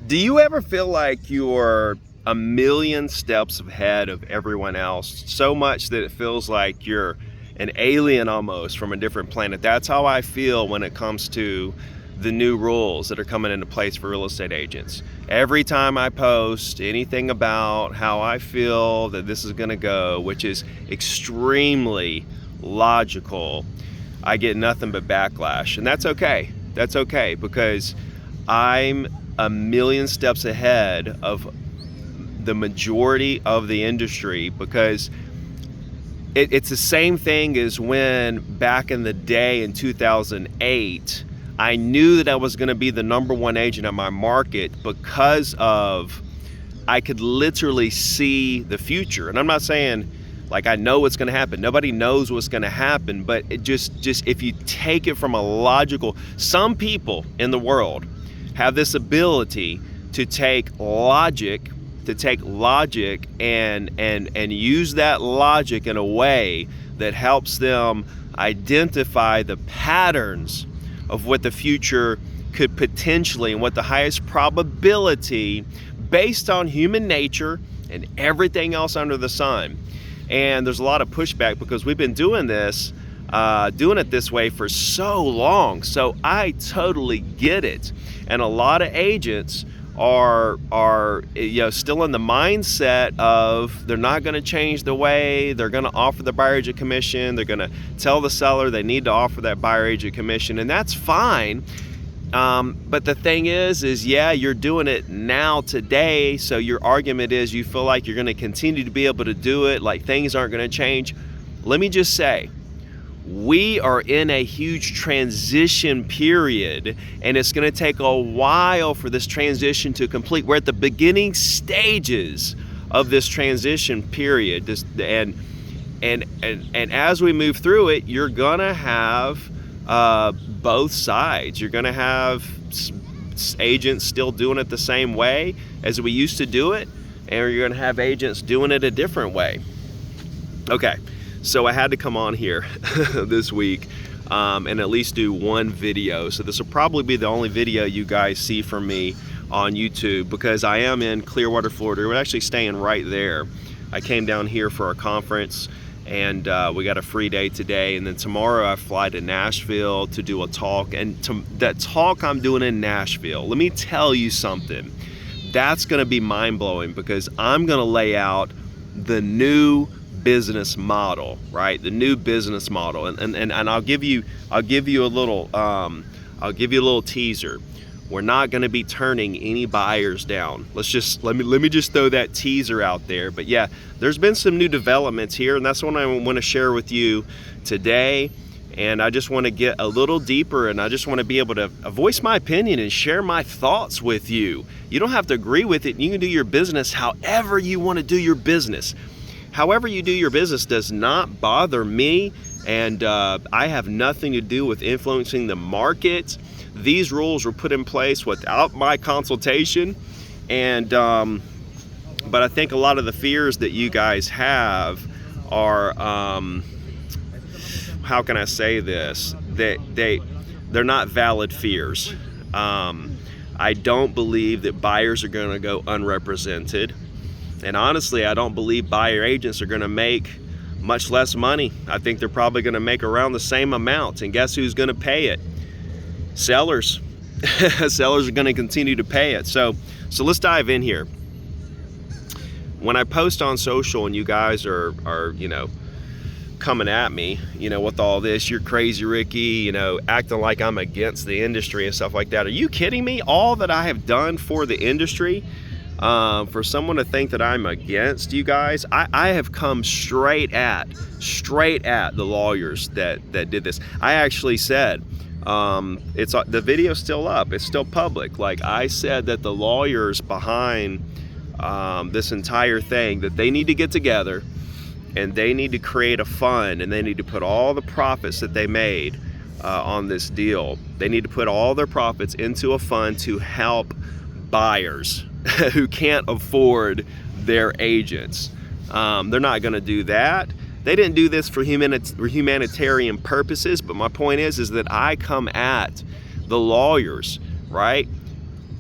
Do you ever feel like you're a million steps ahead of everyone else? So much that it feels like you're an alien almost from a different planet. That's how I feel when it comes to the new rules that are coming into place for real estate agents. Every time I post anything about how I feel that this is going to go, which is extremely logical, I get nothing but backlash. And that's okay. That's okay, because I'm a million steps ahead of the majority of the industry, because it's the same thing as when back in the day in 2008, I knew that I was going to be the number one agent in my market because of I could literally see the future. And I'm not saying like I know what's going to happen. Nobody knows what's going to happen, but it just if you take it from a logical, some people in the world have this ability to take logic and use that logic in a way that helps them identify the patterns of what the future could potentially and what the highest probability based on human nature and everything else under the sun. And there's a lot of pushback because we've been doing it this way for so long. So I totally get it. And a lot of agents are still in the mindset of they're not going to change the way they're going to offer the buyer agent commission. They're going to tell the seller they need to offer that buyer agent commission, and that's fine. But the thing is yeah, you're doing it now today. So your argument is you feel like you're going to continue to be able to do it, like things aren't going to change. Let me just say, we are in a huge transition period, and it's going to take a while for this transition to complete. We're at the beginning stages of this transition period, and as we move through it, you're going to have both sides. You're going to have agents still doing it the same way as we used to do it, and you're going to have agents doing it a different way. Okay. So I had to come on here this week and at least do one video. So this will probably be the only video you guys see from me on YouTube, because I am in Clearwater, Florida. We're actually staying right there. I came down here for a conference, and we got a free day today. And then tomorrow I fly to Nashville to do a talk. And that talk I'm doing in Nashville, let me tell you something. That's going to be mind-blowing, because I'm going to lay out the new business model, right? The new business model, and I'll give you a little teaser. We're not going to be turning any buyers down. Let me just throw that teaser out there. But yeah, there's been some new developments here, and that's what I want to share with you today. And I just want to get a little deeper, and I just want to be able to voice my opinion and share my thoughts with you. You don't have to agree with it. You can do your business however you want to do your business. However you do your business does not bother me, and I have nothing to do with influencing the market. These rules were put in place without my consultation, and but I think a lot of the fears that you guys have are, how can I say this? They're not valid fears. I don't believe that buyers are going to go unrepresented. And honestly, I don't believe buyer agents are going to make much less money. I think they're probably going to make around the same amount. And guess who's going to pay it? Sellers. Sellers are going to continue to pay it. So let's dive in here. When I post on social and you guys are coming at me, with all this, you're crazy, Ricky, acting like I'm against the industry and stuff like that. Are you kidding me? All that I have done for the industry, for someone to think that I'm against you guys, I have come straight at the lawyers that did this. I actually said, the video's still up, it's still public. Like, I said that the lawyers behind this entire thing, that they need to get together and they need to create a fund, and they need to put all the profits that they made on this deal, they need to put all their profits into a fund to help buyers who can't afford their agents. They're not going to do that. They didn't do this for humanitarian purposes, but my point is that I come at the lawyers, right?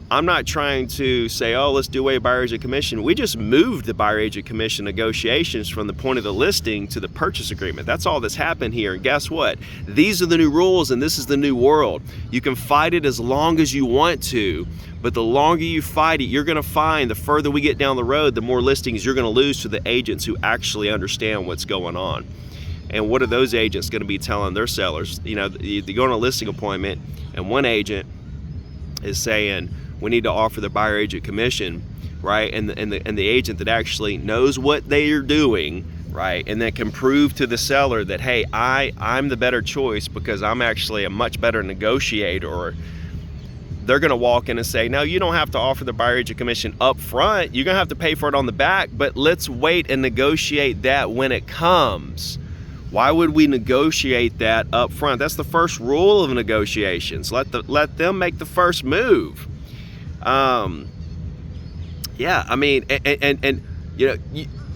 I'm not trying to say, oh, let's do away with buyer agent commission. We just moved the buyer agent commission negotiations from the point of the listing to the purchase agreement. That's all that's happened here. And guess what? These are the new rules, and this is the new world. You can fight it as long as you want to, but the longer you fight it, you're going to find the further we get down the road, the more listings you're going to lose to the agents who actually understand what's going on. And what are those agents going to be telling their sellers? You know, you go on a listing appointment, and one agent is saying, we need to offer the buyer agent commission, right? And the agent that actually knows what they are doing, right, and that can prove to the seller that, hey, I'm the better choice because I'm actually a much better negotiator. They're going to walk in and say, no, you don't have to offer the buyer agent commission up front. You're going to have to pay for it on the back, but let's wait and negotiate that when it comes. Why would we negotiate that up front? That's the first rule of negotiations. Let them make the first move. Yeah, I mean, and you know,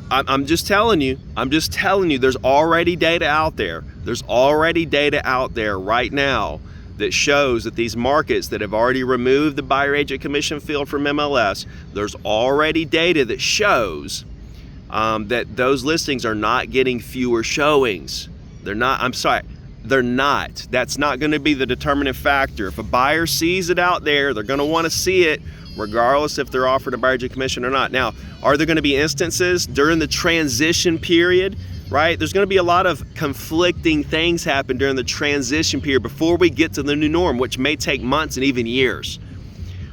I'm just telling you, there's already data out there. There's already data out there right now that shows that these markets that have already removed the buyer agent commission field from MLS, there's already data that shows that those listings are not getting fewer showings. They're not, I'm sorry, they're not. That's not going to be the determining factor. If a buyer sees it out there, they're going to want to see it regardless if they're offered a buyer agent commission or not. Now, are there going to be instances during the transition period, right? There's going to be a lot of conflicting things happen during the transition period before we get to the new norm, which may take months and even years,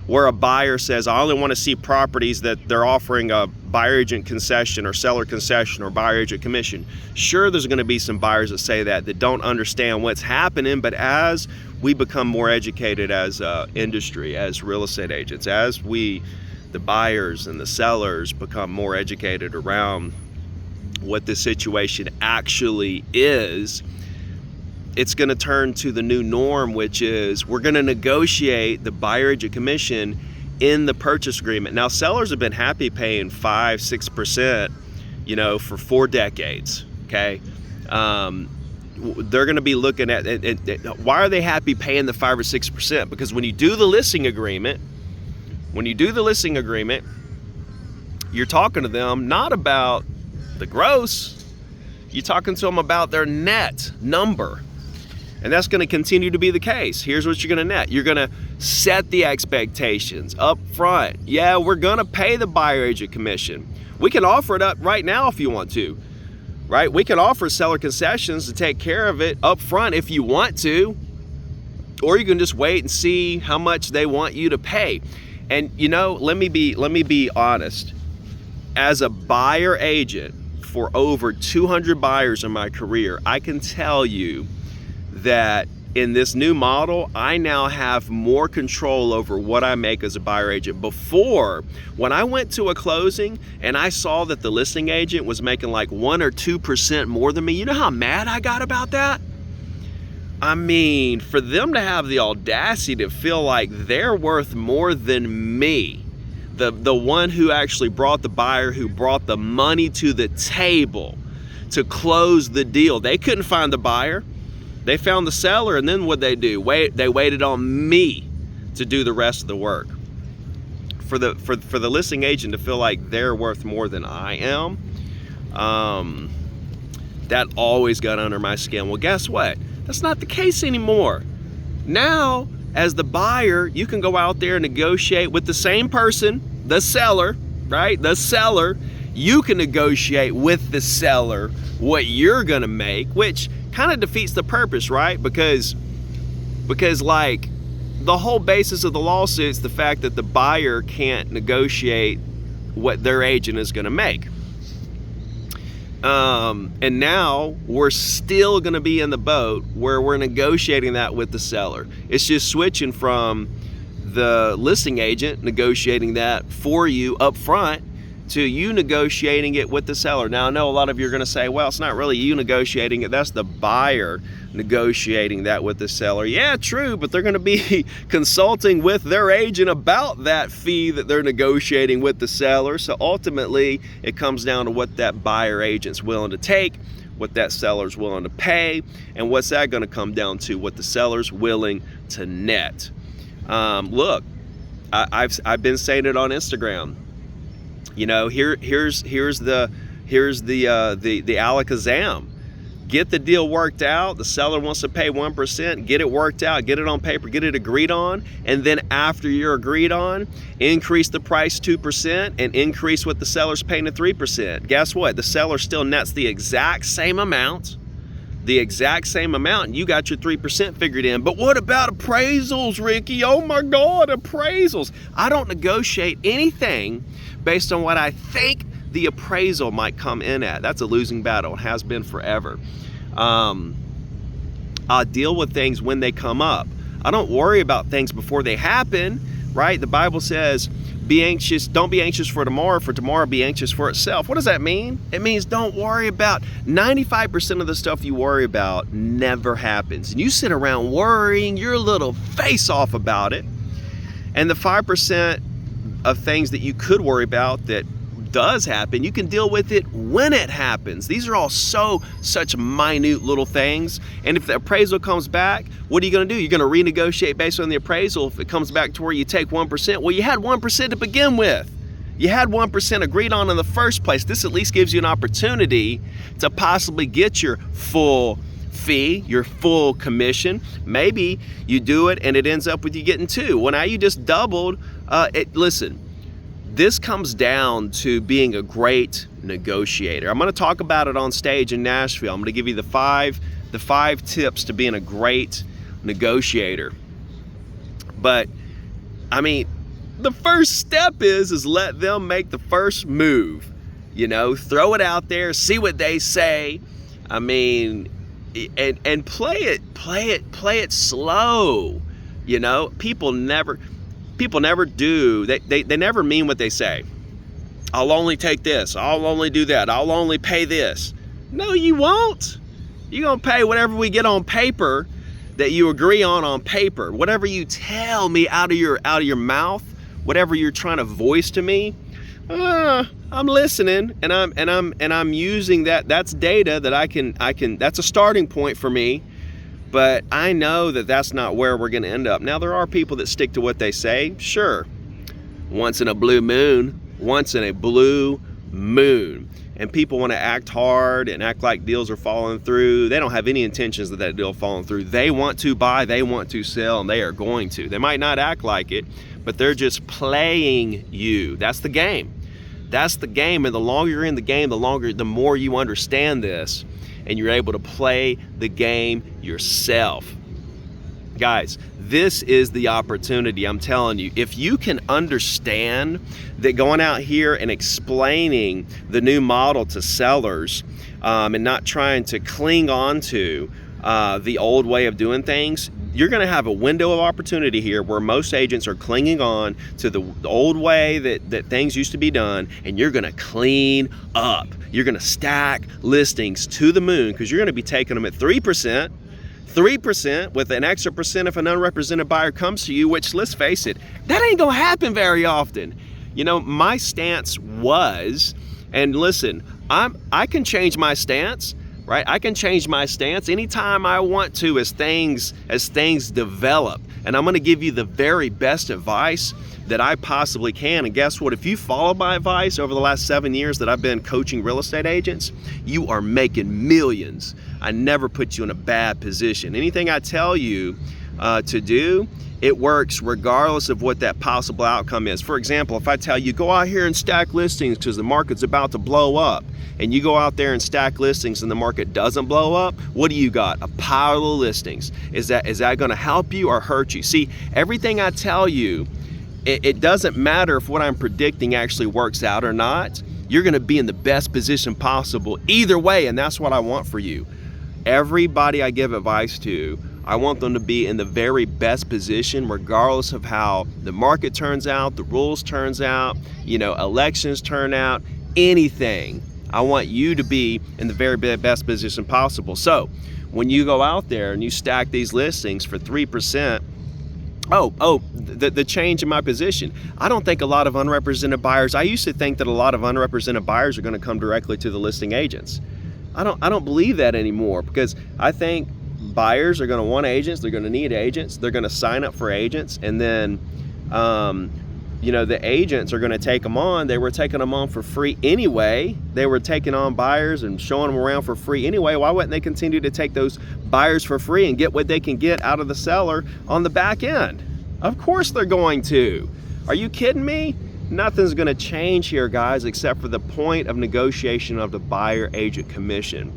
where a buyer says, I only want to see properties that they're offering a buyer agent concession or seller concession or buyer agent commission. Sure, there's going to be some buyers that say that don't understand what's happening, but as we become more educated as industry, as real estate agents, as we, the buyers and the sellers, become more educated around what the situation actually is, it's going to turn to the new norm, which is we're going to negotiate the buyer agent commission in the purchase agreement. Now, sellers have been happy paying 5-6%, you know, for 4 decades. Okay, they're going to be looking at why are they happy paying the 5 or 6%? Because when you do the listing agreement, you're talking to them not about the gross, you're talking to them about their net number. And that's going to continue to be the case. Here's what you're going to net. You're going to set the expectations up front. Yeah, we're going to pay the buyer agent commission. We can offer it up right now if you want to, right? We can offer seller concessions to take care of it up front if you want to, or you can just wait and see how much they want you to pay. And you know, let me be honest. As a buyer agent for over 200 buyers in my career, I can tell you that in this new model, I now have more control over what I make as a buyer agent. Before, when I went to a closing and I saw that the listing agent was making like 1 or 2% more than me, you know how mad I got about that? I mean, for them to have the audacity to feel like they're worth more than me, the one who actually brought the buyer, who brought the money to the table to close the deal. They couldn't find the buyer. They found the seller, and then what'd they do? They waited on me to do the rest of the work. For the listing agent to feel like they're worth more than I am, that always got under my skin. Well, guess what? That's not the case anymore. Now, as the buyer, you can go out there and negotiate with the same person, the seller, right? The seller. You can negotiate with the seller what you're gonna make, which kind of defeats the purpose, right? Because like the whole basis of the lawsuit is the fact that the buyer can't negotiate what their agent is going to make. And now we're still going to be in the boat where we're negotiating that with the seller. It's just switching from the listing agent negotiating that for you up front to you negotiating it with the seller. Now, I know a lot of you are going to say, well, it's not really you negotiating it. That's the buyer negotiating that with the seller. Yeah, true, but they're going to be consulting with their agent about that fee that they're negotiating with the seller. So ultimately, it comes down to what that buyer agent's willing to take, what that seller's willing to pay, and what's that going to come down to? What the seller's willing to net. Look, I've been saying it on Instagram. You know, here's the alakazam. Get the deal worked out. The seller wants to pay 1%. Get it worked out. Get it on paper. Get it agreed on. And then after you're agreed on, increase the price 2% and increase what the seller's paying at 3%. Guess what? The seller still nets the exact same amount. And you got your 3% figured in. But what about appraisals, Ricky? Oh my God, appraisals. I don't negotiate anything based on what I think the appraisal might come in at. That's a losing battle. It has been forever. I'll deal with things when they come up. I don't worry about things before they happen, right? The Bible says, don't be anxious for tomorrow be anxious for itself. What does that mean? It means don't worry about 95% of the stuff you worry about never happens. And you sit around worrying your little face off about it. And the 5% of things that you could worry about that does happen, you can deal with it when it happens. These are all such minute little things. And if the appraisal comes back, what are you going to do? You're going to renegotiate based on the appraisal. If it comes back to where you take 1%, well, you had 1% to begin with. You had 1% agreed on in the first place. This at least gives you an opportunity to possibly get your full fee, your full commission. Maybe you do it and it ends up with you getting 2. Well, now you just doubled. Listen, this comes down to being a great negotiator. I'm going to talk about it on stage in Nashville. I'm going to give you the five tips to being a great negotiator. But I mean, the first step is let them make the first move. You know, throw it out there, see what they say. I mean, and play it slow. You know, people never do. They never mean what they say. I'll only take this. I'll only do that. I'll only pay this. No, you won't. You're going to pay whatever we get on paper that you agree on paper. Whatever you tell me out of your mouth, whatever you're trying to voice to me, I'm listening and I'm using that. That's data that I can that's a starting point for me. But I know that that's not where we're going to end up. Now, there are people that stick to what they say. Sure. Once in a blue moon. And people want to act hard and act like deals are falling through. They don't have any intentions of that deal falling through. They want to buy, they want to sell, and they are going to. They might not act like it, but they're just playing you. That's the game. That's the game. And the longer you're in the game, the more you understand this. And you're able to play the game yourself. Guys, this is the opportunity. I'm telling you, if you can understand that going out here and explaining the new model to sellers and not trying to cling on to the old way of doing things, you're going to have a window of opportunity here where most agents are clinging on to the old way that things used to be done, and you're going to clean up. You're going to stack listings to the moon because you're going to be taking them at 3%, with an extra percent if an unrepresented buyer comes to you, which, let's face it, that ain't going to happen very often. You know, my stance was, and listen, I can change my stance. Right? I can change my stance anytime I want to as things develop. And I'm going to give you the very best advice that I possibly can. And guess what? If you follow my advice over the last 7 years that I've been coaching real estate agents, you are making millions. I never put you in a bad position. Anything I tell you to do, it works regardless of what that possible outcome is. For example, if I tell you, go out here and stack listings because the market's about to blow up, and you go out there and stack listings and the market doesn't blow up, what do you got? A pile of listings. Is that going to help you or hurt you? See, everything I tell you, it doesn't matter if what I'm predicting actually works out or not. You're going to be in the best position possible either way, and that's what I want for you. Everybody I give advice to, I want them to be in the very best position regardless of how the market turns out, the rules turns out, elections turn out, anything. I want you to be in the very best position possible. So when you go out there and you stack these listings for 3%, the change in my position. I don't think a lot of unrepresented buyers, I used to think that a lot of unrepresented buyers are going to come directly to the listing agents. I don't believe that anymore, because I think buyers are going to want agents, they're going to need agents, they're going to sign up for agents, and then The agents are going to take them on. They were taking them on for free anyway. They were taking on buyers and showing them around for free anyway. Why wouldn't they continue to take those buyers for free and get what they can get out of the seller on the back end? Of course they're going to. Are you kidding me? Nothing's going to change here, guys, except for the point of negotiation of the buyer agent commission.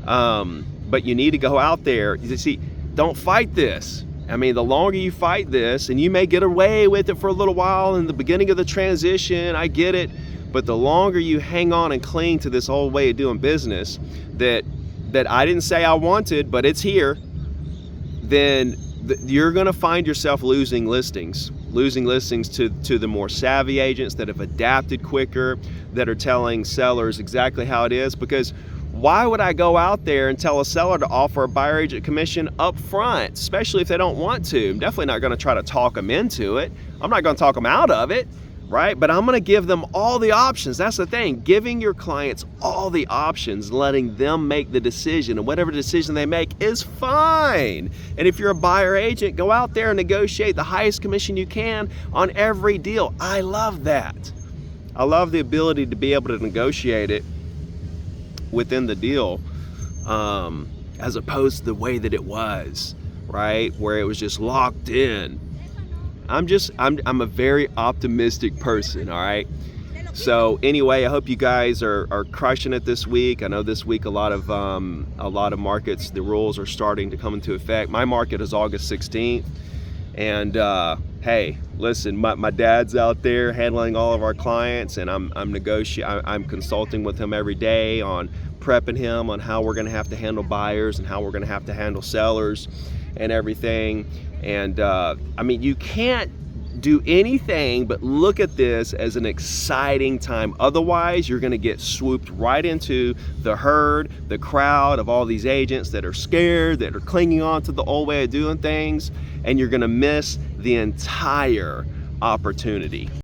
But you need to go out there. You see, don't fight this. I mean, the longer you fight this, and you may get away with it for a little while in the beginning of the transition, I get it, but the longer you hang on and cling to this old way of doing business that I didn't say I wanted, but it's here, then you're gonna find yourself losing listings to the more savvy agents that have adapted quicker, that are telling sellers exactly how it is. Because why would I go out there and tell a seller to offer a buyer agent commission up front, especially if they don't want to? I'm definitely not going to try to talk them into it. I'm not going to talk them out of it, right? But I'm going to give them all the options. That's the thing, giving your clients all the options, letting them make the decision, and whatever decision they make is fine. And if you're a buyer agent, go out there and negotiate the highest commission you can on every deal. I love that. I love the ability to be able to negotiate it within the deal, as opposed to the way that it was, right, where it was just locked in. I'm a very optimistic person, all right? So anyway, I hope you guys are crushing it this week. I know this week a lot of markets, the rules are starting to come into effect. My market is August 16th, and hey, listen, my dad's out there handling all of our clients, and I'm consulting with him every day on prepping him on how we're going to have to handle buyers and how we're going to have to handle sellers and everything. And I mean, you can't do anything but look at this as an exciting time. Otherwise, you're going to get swooped right into the herd, the crowd of all these agents that are scared, that are clinging on to the old way of doing things, and you're going to miss the entire opportunity.